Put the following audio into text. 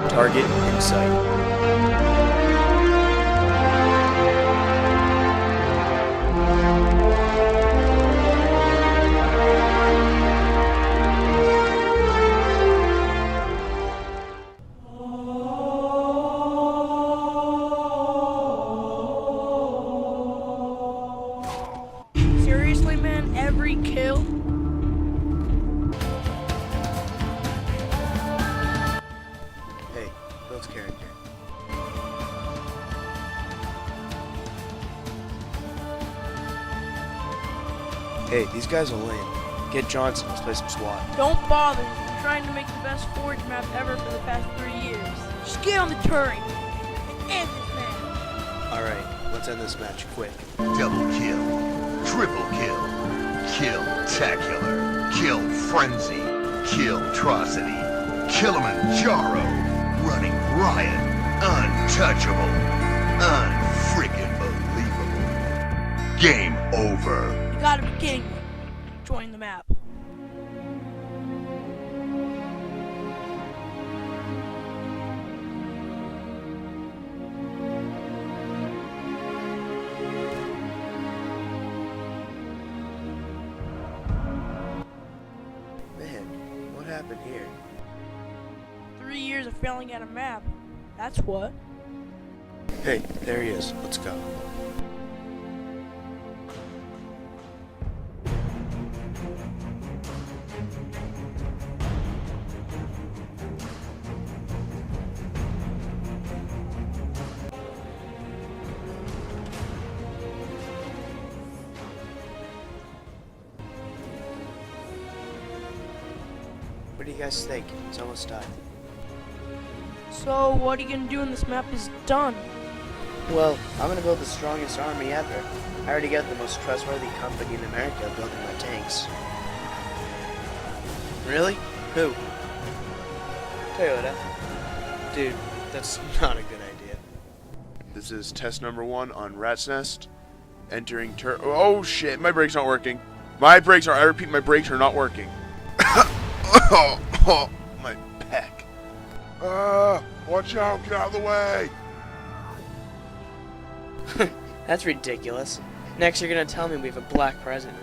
Target in sight. Seriously, man? Every kill? Hey, Bill's character. Hey, these guys are lame. Get Johnson, let's play some SWAT. Don't bother. I'm trying to make the best Forge map ever for the past 3 years. Just get on the turret and end this man. Alright, let's end this match quick. Double kill, triple kill, kill-tacular, kill frenzy, kill-trocity, Kilimanjaro, running riot, untouchable, unfreaking believable. Game over. You gotta be kidding me. Join the map. Man, what happened here? 3 years of failing at a map. That's what. Hey, there he is. Let's go. What do you guys think? It's almost done. So, what are you gonna do when this map is done? Well, I'm gonna build the strongest army ever. I already got the most trustworthy company in America building my tanks. Really? Who? Toyota. Dude, that's not a good idea. This is test number 1 on Rat's Nest. Entering oh shit, my brakes not working. I repeat, my brakes are not working. Oh, my back. Watch out, get out of the way. That's ridiculous. Next you're gonna tell me we have a black president.